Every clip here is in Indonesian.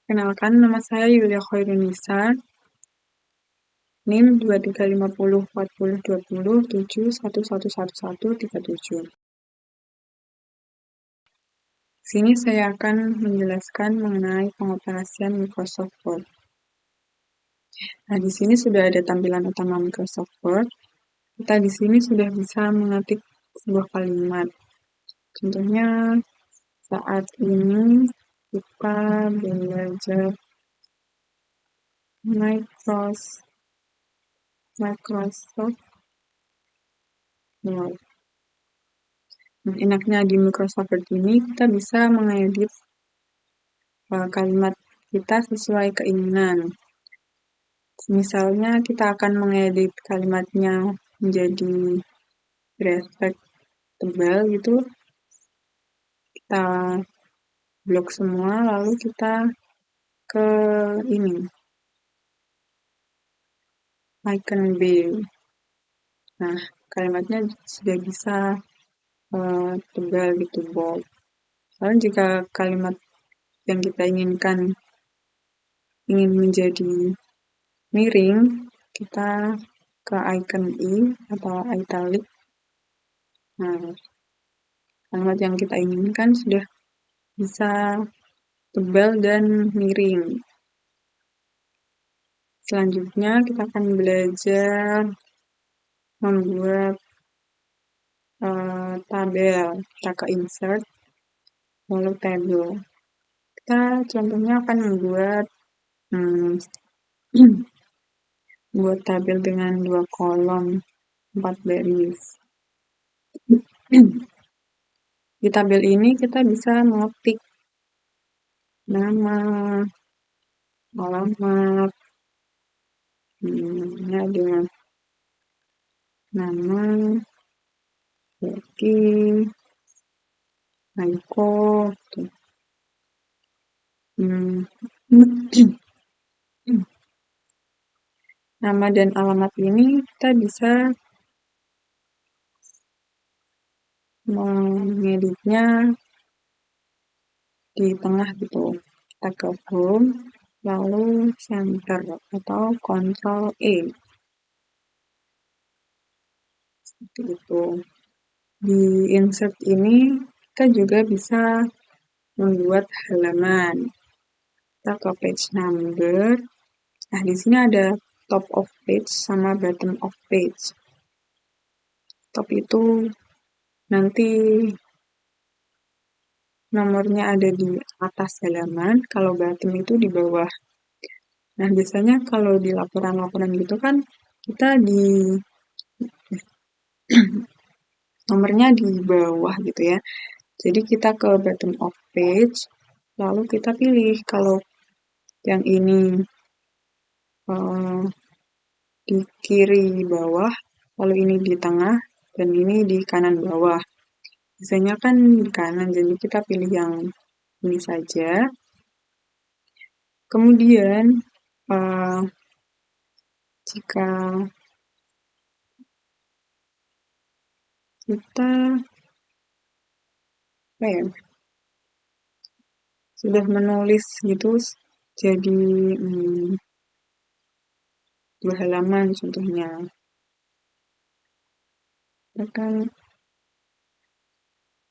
Kenalkan, nama saya Yulia Khairunisa, NIM 2350402071111137. Sini saya akan menjelaskan mengenai pengoperasian Microsoft Word. Nah, di sini sudah ada tampilan utama Microsoft Word. Kita di sini sudah bisa mengetik sebuah kalimat. Contohnya, saat ini kita belajar Microsoft Word. Nah, enaknya di Microsoft Word ini kita bisa mengedit kalimat kita sesuai keinginan. Misalnya kita akan mengedit kalimatnya menjadi grafik tebal gitu. Kita blok semua, lalu kita ke ini, icon B. Nah, kalimatnya sudah bisa tebal gitu, bold. Lalu jika kalimat yang kita inginkan ingin menjadi miring, kita ke icon I atau italic. Nah, kalimat yang kita inginkan sudah bisa tebal dan miring. Selanjutnya kita akan belajar membuat tabel. Kita ke insert, lalu table. Kita contohnya akan membuat buat tabel dengan 2 kolom, 4 baris. Di tabel ini kita bisa mengetik nama, alamat, dengan nama, booking, Aiko, nama dan alamat ini kita bisa mengeditnya di tengah gitu. Kita ke home, lalu center atau Ctrl E. Seperti itu. Di insert ini kita juga bisa membuat halaman. Kita ke page number. Nah, di sini ada top of page sama bottom of page. Top itu nanti nomornya ada di atas halaman, kalau bottom itu di bawah. Nah, biasanya kalau di laporan-laporan gitu kan, kita di nomornya di bawah gitu ya. Jadi kita ke bottom of page, lalu kita pilih kalau yang ini di kiri bawah, lalu ini di tengah, dan ini di kanan bawah. Biasanya kan di kanan, jadi kita pilih yang ini saja. Kemudian, jika kita sudah menulis gitu, jadi 2 halaman contohnya. Kita kan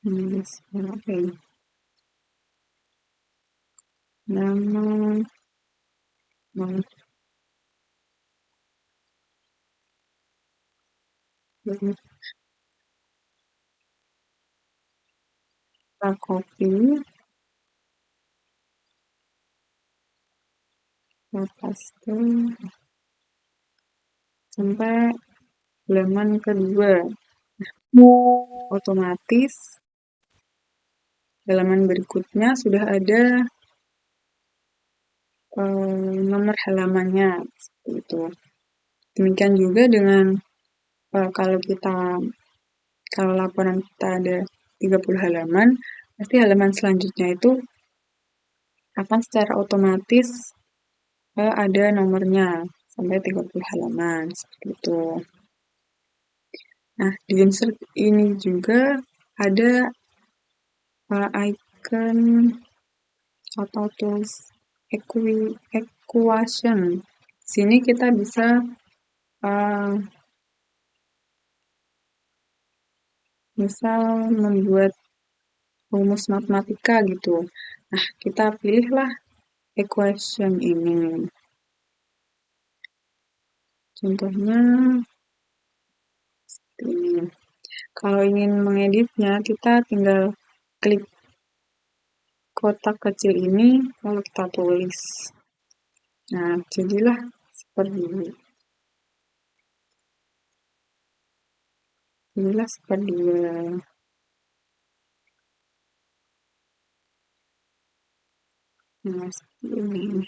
menulis nama, kita copy, kita paste sampai halaman kedua. Otomatis halaman berikutnya sudah ada nomor halamannya seperti itu. Demikian juga dengan kalau laporan kita ada 30 halaman, pasti halaman selanjutnya itu akan secara otomatis ada nomornya sampai 30 halaman seperti itu. Nah, di insert ini juga ada icon atau tools equation. Di sini kita bisa misal membuat rumus matematika gitu. Nah, kita pilihlah equation ini. Contohnya ini. Kalau ingin mengeditnya, kita tinggal klik kotak kecil ini, lalu kita tulis. Nah, jadilah seperti ini. Inilah seperti nah, seperti ini.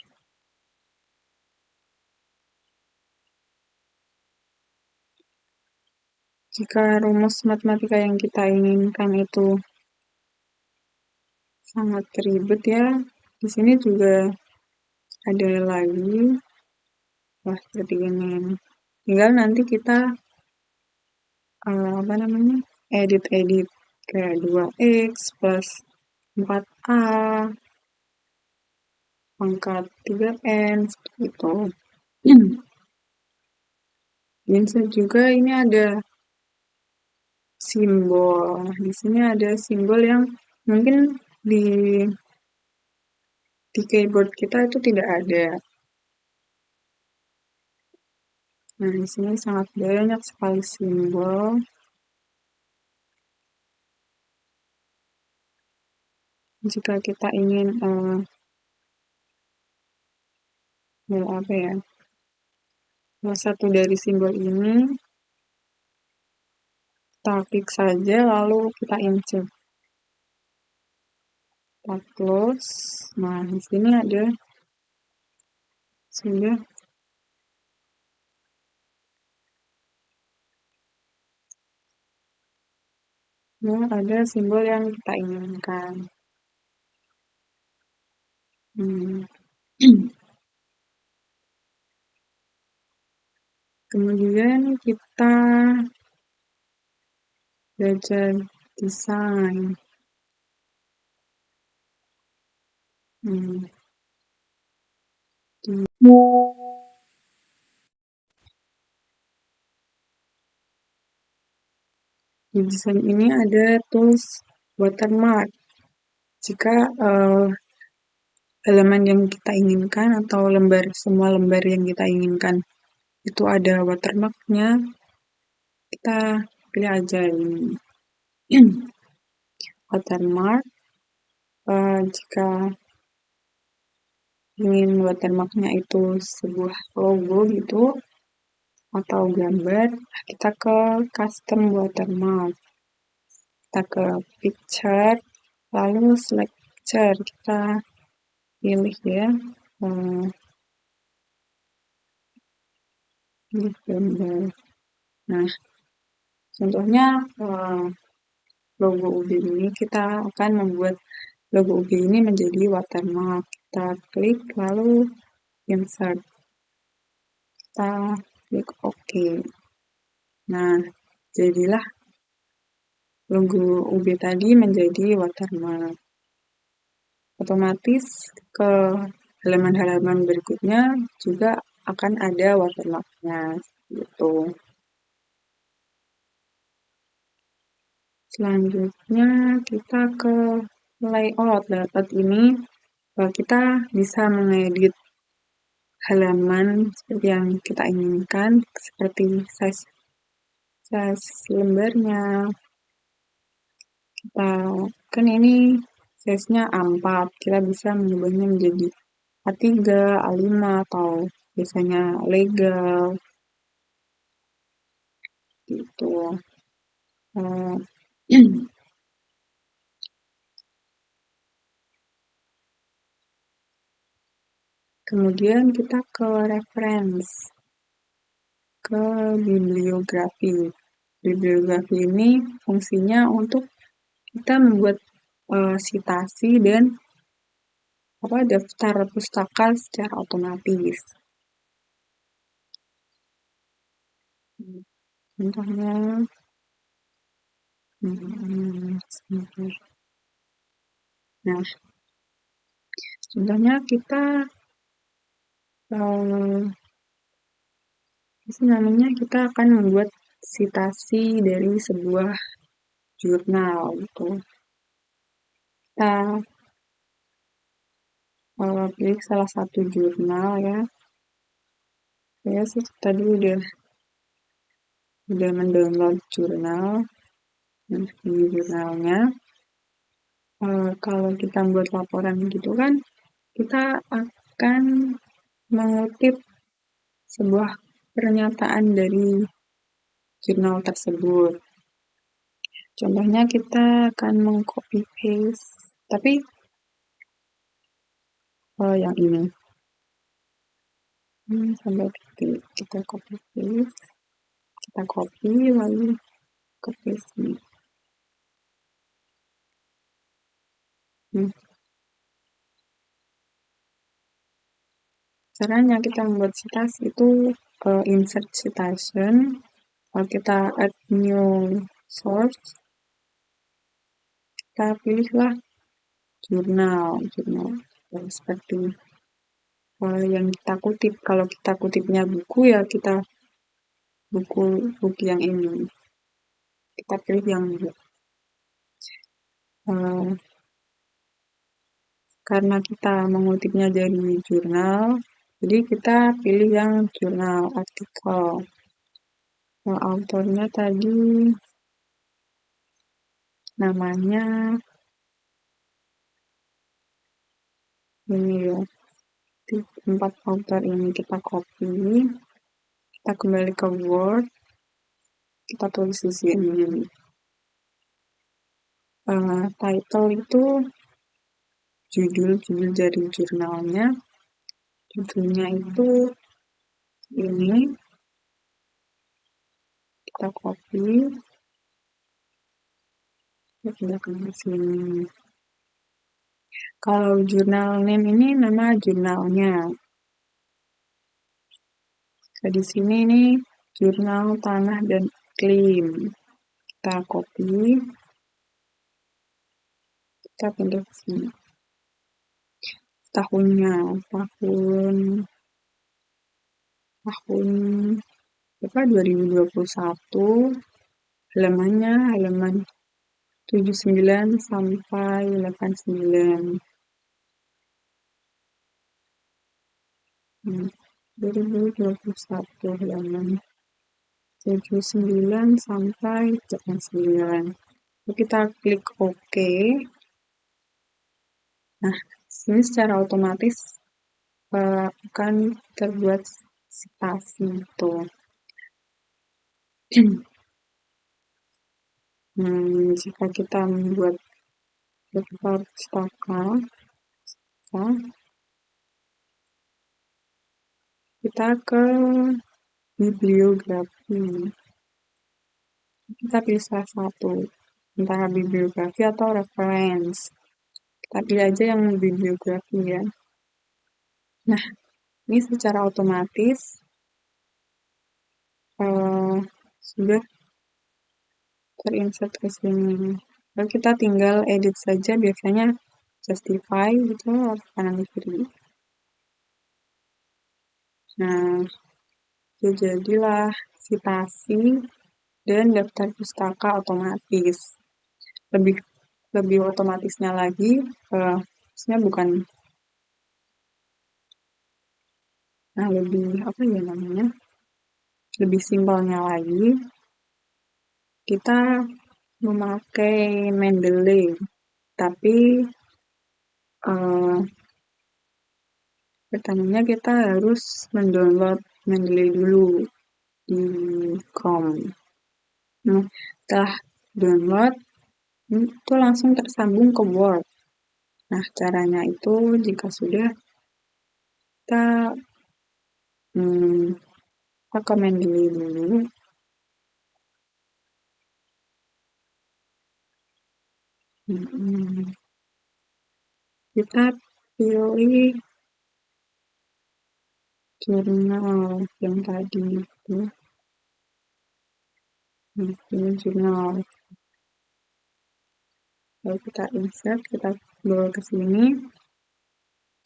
Jika rumus matematika yang kita inginkan itu sangat ribet ya, di sini juga ada lagi seperti ini. Tinggal nanti kita edit kayak 2x plus 4a pangkat 3n seperti itu. Bisa juga ini ada simbol. Di sini ada simbol yang mungkin di keyboard kita itu tidak ada. Nah, di sini sangat banyak sekali simbol. Jika kita ingin salah satu dari simbol ini, kita klik saja lalu kita insert. Kita close. Nah, di sini ada sudah ada simbol yang kita inginkan. Kemudian kita belajar desain. Di desain ini ada tools watermark. Jika halaman yang kita inginkan atau semua lembar yang kita inginkan itu ada watermarknya, kita pilih aja ini. Watermark. Jika ingin watermarknya itu sebuah logo gitu atau gambar, kita ke custom watermark. Kita ke picture, lalu select picture, kita pilih ya pilih gambar. Nah, contohnya logo UB ini kita akan membuat logo UB ini menjadi watermark. Kita klik lalu insert. Kita klik OK. Nah, jadilah logo UB tadi menjadi watermark. Otomatis ke halaman-halaman berikutnya juga akan ada watermarknya gitu. Selanjutnya kita ke layout. Layout ini kita bisa mengedit halaman seperti yang kita inginkan, seperti size lembarnya. Kan ini size-nya A4, kita bisa mengubahnya menjadi A3, A5, atau biasanya legal gitu. Kemudian kita ke reference, ke bibliografi. Bibliografi ini fungsinya untuk kita membuat sitasi dan daftar pustaka secara otomatis. Contohnya, nah, contohnya kita namanya kita akan membuat sitasi dari sebuah jurnal gitu. Kita pilih salah satu jurnal ya. Saya sih tadi udah mendownload jurnal. Nah, di jurnalnya kalau kita buat laporan gitu kan, kita akan mengutip sebuah pernyataan dari jurnal tersebut. Contohnya kita akan meng-copy paste, tapi yang ini. Sampai titik kita copy paste, kita copy lalu ke paste ini. Caranya kita membuat citasi itu insert citation, kalau kita add new source, kita pilihlah jurnal seperti yang kita kutip. Kalau kita kutipnya buku ya kita buku yang ini, kita pilih yang buku. Karena kita mengutipnya dari jurnal, jadi kita pilih yang jurnal artikel. Autornya tadi namanya ini ya, 4 author ini kita copy, kita kembali ke Word, kita tulis di sini. Title itu judul dari jurnalnya, judulnya itu ini, kita copy, kita pindahkan ke sini. Kalau jurnal name ini nama jurnalnya. Nah, di sini ini jurnal tanah dan iklim. Kita copy, kita pindah ke sini. Tahunnya, tahun berapa? 2021. Halamannya halaman 79 sampai 89. 2021 halaman 79 sampai 89. Kita klik OK. Nah, sini secara otomatis akan terbuat citasi itu. Jika kita membuat daftar pustaka, kita ke bibliografi. Kita pilih salah satu, antara bibliografi atau reference. Kita pilih aja yang bibliografi ya. Nah, ini secara otomatis sudah terinsert ke sini. Lalu kita tinggal edit saja, biasanya justify gitu atau kanan kiri. Nah, jadilah citasi dan daftar pustaka otomatis. Lebih otomatisnya lagi, maksudnya bukan, lebih simpelnya lagi, kita memakai Mendeley, tapi pertamanya kita harus mendownload Mendeley dulu di Chrome. Nah, setelah download, itu langsung tersambung ke Word. Nah, caranya itu jika sudah kita ke Mendeley dulu. Kita pilih jurnal yang tadi itu. Ini jurnal. Lalu kita insert, kita bawa ke sini.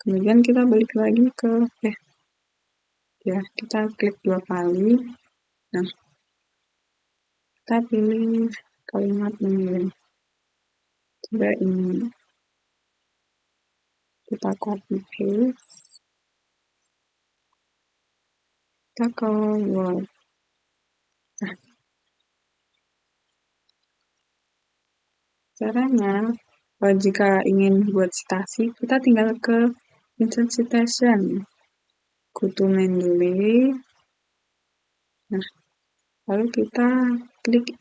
Kemudian kita balik lagi ke Ya, kita klik 2 kali. Nah, kita pilih kalimat memilih. Coba ini. Kita copy paste. Kita ke Word. Nah, caranya, jika ingin buat citasi, kita tinggal ke Insert Citation. Go to Mendeley. Nah, lalu kita klik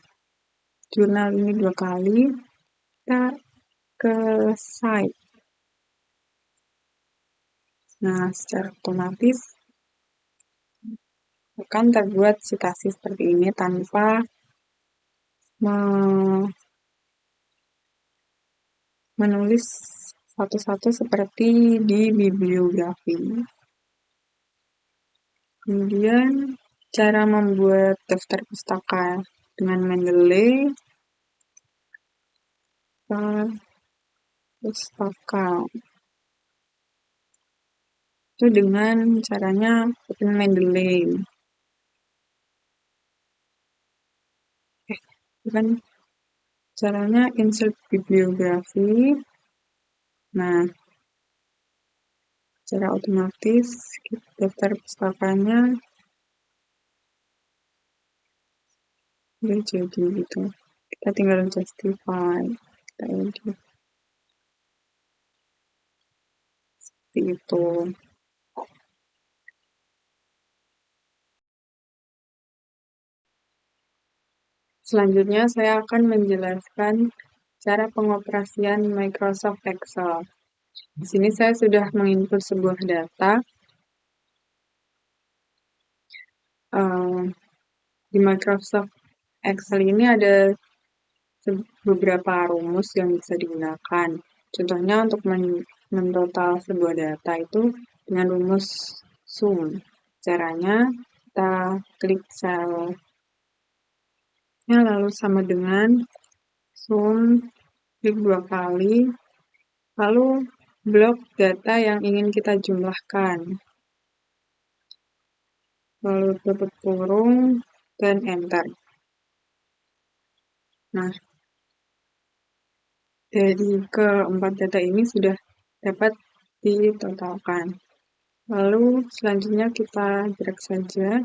jurnal ini 2 kali. Kita ke Site. Nah, secara otomatis akan terbuat citasi seperti ini tanpa menulis satu-satu seperti di bibliografi. Kemudian cara membuat daftar pustaka dengan Mendeley, pustaka itu dengan caranya open Mendeley. Bukan caranya insert bibliografi. Nah, secara otomatis daftar pustakanya udah jadi gitu. Kita tinggal justify. Kita edit. Seperti itu. Selanjutnya saya akan menjelaskan cara pengoperasian Microsoft Excel. Di sini saya sudah menginput sebuah data. Di Microsoft Excel ini ada beberapa rumus yang bisa digunakan. Contohnya untuk mentotal sebuah data itu dengan rumus sum. Caranya kita klik cell-nya lalu sama dengan sum, klik 2 kali, lalu blok data yang ingin kita jumlahkan. Lalu tutup kurung dan enter. Nah, dari keempat data ini sudah dapat ditotalkan. Lalu selanjutnya kita drag saja.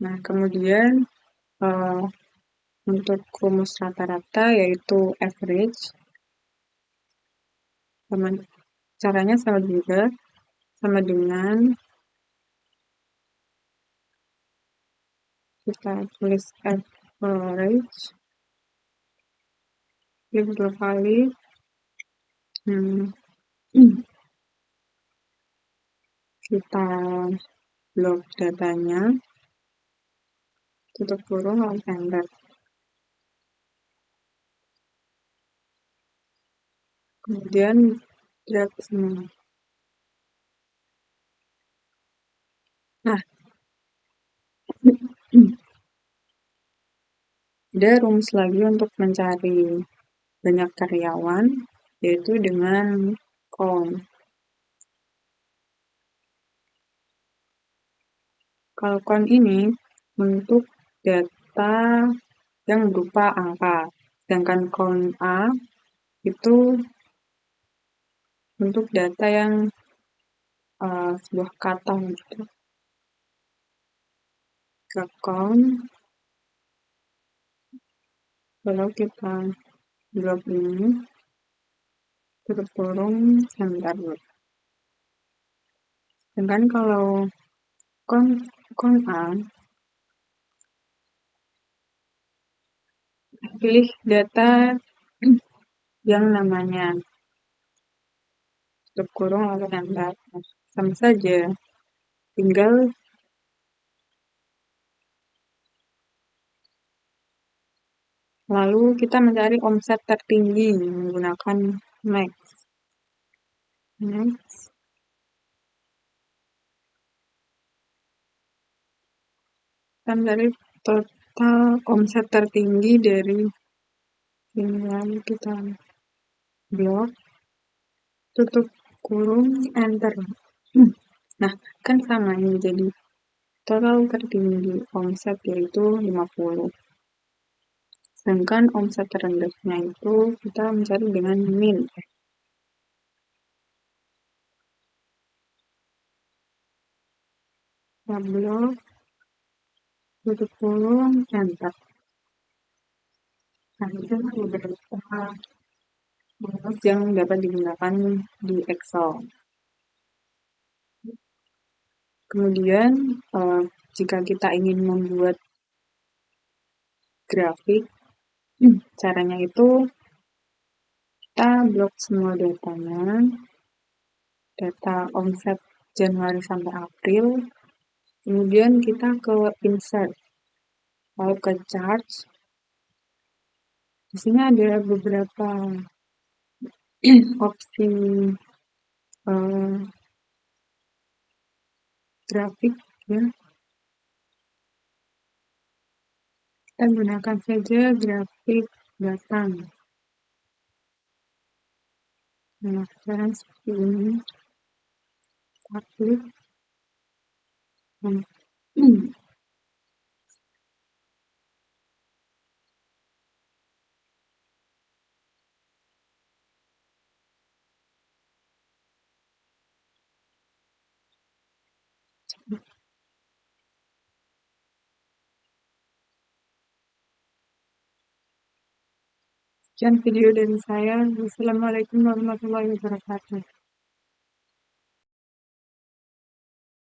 Nah, kemudian untuk rumus rata-rata yaitu average, caranya sama juga, sama dengan kita tulis average, klik 2 kali, kita blok datanya, tutup kurung, lalu enter. Kemudian drag semua. Nah, ada rumus lagi untuk mencari banyak karyawan, yaitu dengan count. Kalau count ini untuk data yang berupa angka, sedangkan count A itu untuk data yang sebuah kata gitu. Ke count, kalau kita blok ini, tutup kurung, enter. Sedangkan kalau count A, pilih data yang namanya, tutup kurung lalu enter. Sama saja, tinggal lalu kita mencari omset tertinggi menggunakan max. Kita mencari total omset tertinggi dari ini, lalu kita blok, tutup kurung, enter. Nah, kan sama ini jadi total tertinggi omset yaitu 50. Sedangkan omset terendahnya itu kita mencari dengan min. Tabel, tutup kurung, enter. Nah, itu beberapa rumus yang dapat digunakan di Excel. Kemudian, jika kita ingin membuat grafik, caranya itu kita blok semua datanya, data omset Januari sampai April, kemudian kita ke insert, lalu ke charts. Di sini ada beberapa opsi grafik ya. Kita gunakan saja grafik datang. Nah, sekarang seperti ini. Kita klik. Sekian video dari saya. Wassalamualaikum warahmatullahi wabarakatuh.